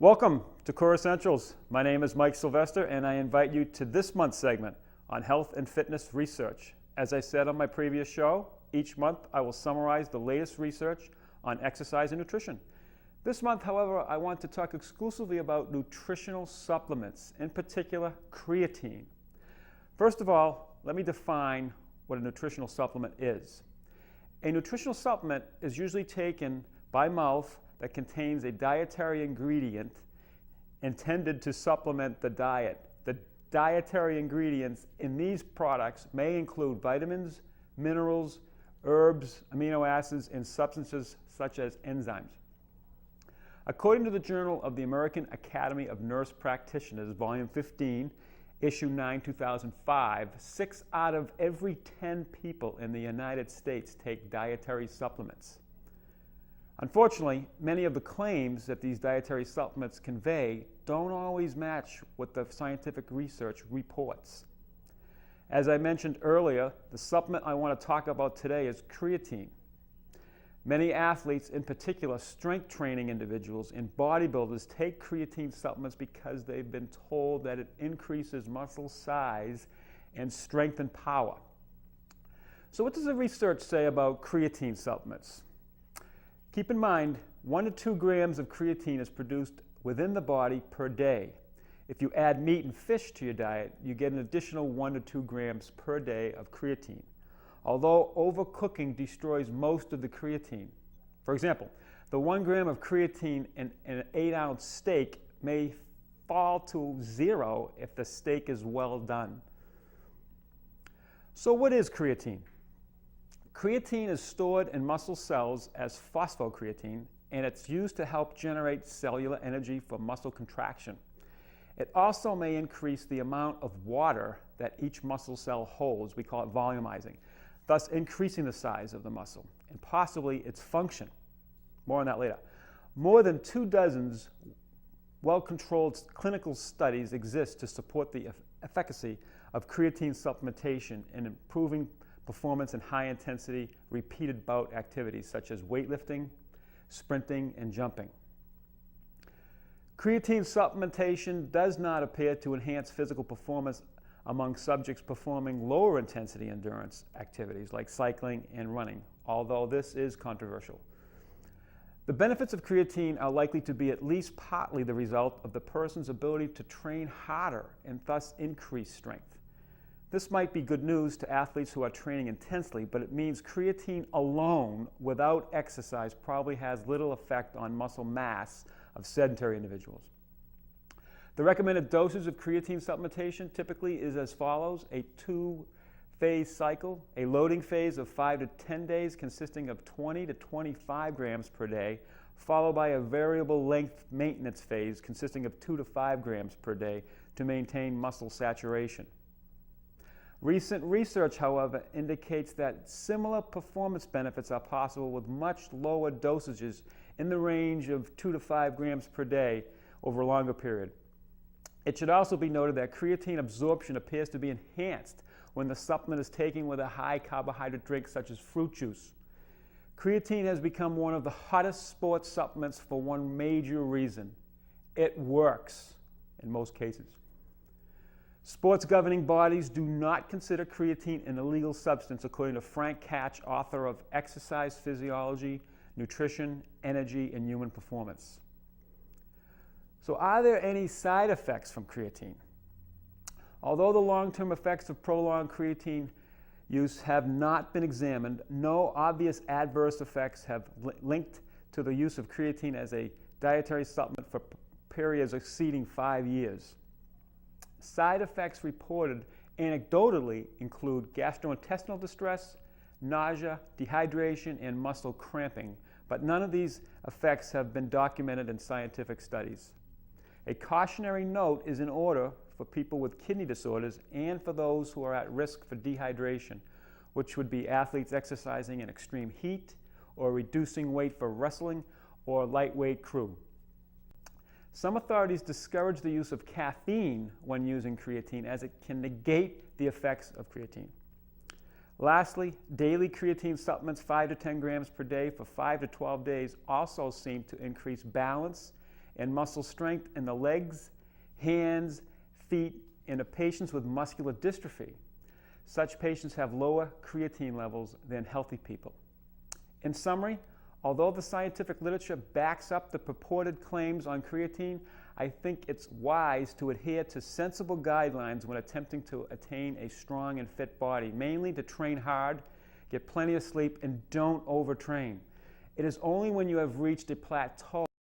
Welcome to Core Essentials. My name is Mike Sylvester and I invite you to this month's segment on health and fitness research. As I said on my previous show, each month I will summarize the latest research on exercise and nutrition. This month, however, I want to talk exclusively about nutritional supplements, in particular creatine. First of all, let me define what a nutritional supplement is. A nutritional supplement is usually taken by mouth that contains a dietary ingredient intended to supplement the diet. The dietary ingredients in these products may include vitamins, minerals, herbs, amino acids, and substances such as enzymes. According to the Journal of the American Academy of Nurse Practitioners, Volume 15, Issue 9, 2005, 6 out of every 10 people in the United States take dietary supplements. Unfortunately, many of the claims that these dietary supplements convey don't always match what the scientific research reports. As I mentioned earlier, the supplement I want to talk about today is creatine. Many athletes, in particular strength training individuals and bodybuilders, take creatine supplements because they've been told that it increases muscle size and strength and power. So what does the research say about creatine supplements? Keep in mind, 1 to 2 grams of creatine is produced within the body per day. If you add meat and fish to your diet, you get an additional 1 to 2 grams per day of creatine. Although overcooking destroys most of the creatine. For example, the 1 gram of creatine in an 8-ounce steak may fall to 0 if the steak is well done. So what is creatine? Creatine is stored in muscle cells as phosphocreatine, and it's used to help generate cellular energy for muscle contraction. It also may increase the amount of water that each muscle cell holds. We call it volumizing, thus increasing the size of the muscle and possibly its function. More on that later. More than 24 well-controlled clinical studies exist to support the efficacy of creatine supplementation in improving performance in high-intensity, repeated bout activities such as weightlifting, sprinting, and jumping. Creatine supplementation does not appear to enhance physical performance among subjects performing lower intensity endurance activities like cycling and running, although this is controversial. The benefits of creatine are likely to be at least partly the result of the person's ability to train harder and thus increase strength. This might be good news to athletes who are training intensely, but it means creatine alone without exercise probably has little effect on muscle mass of sedentary individuals. The recommended dosage of creatine supplementation typically is as follows: a 2-phase cycle, a loading phase of 5 to 10 days consisting of 20 to 25 grams per day, followed by a variable length maintenance phase consisting of 2 to 5 grams per day to maintain muscle saturation. Recent research, however, indicates that similar performance benefits are possible with much lower dosages in the range of 2 to 5 grams per day over a longer period. It should also be noted that creatine absorption appears to be enhanced when the supplement is taken with a high carbohydrate drink such as fruit juice. Creatine has become one of the hottest sports supplements for one major reason: it works in most cases. Sports governing bodies do not consider creatine an illegal substance, according to Frank Katch, author of Exercise Physiology, Nutrition, Energy, and Human Performance. So are there any side effects from creatine? Although the long-term effects of prolonged creatine use have not been examined, no obvious adverse effects have linked to the use of creatine as a dietary supplement for periods exceeding 5 years. Side effects reported anecdotally include gastrointestinal distress, nausea, dehydration, and muscle cramping, but none of these effects have been documented in scientific studies. A cautionary note is in order for people with kidney disorders and for those who are at risk for dehydration, which would be athletes exercising in extreme heat or reducing weight for wrestling or lightweight crew. Some authorities discourage the use of caffeine when using creatine, as it can negate the effects of creatine. Lastly, daily creatine supplements 5 to 10 grams per day for 5 to 12 days also seem to increase balance and muscle strength in the legs, hands, feet, and in patients with muscular dystrophy. Such patients have lower creatine levels than healthy people. In summary, although the scientific literature backs up the purported claims on creatine, I think it's wise to adhere to sensible guidelines when attempting to attain a strong and fit body, mainly to train hard, get plenty of sleep, and don't overtrain. It is only when you have reached a plateau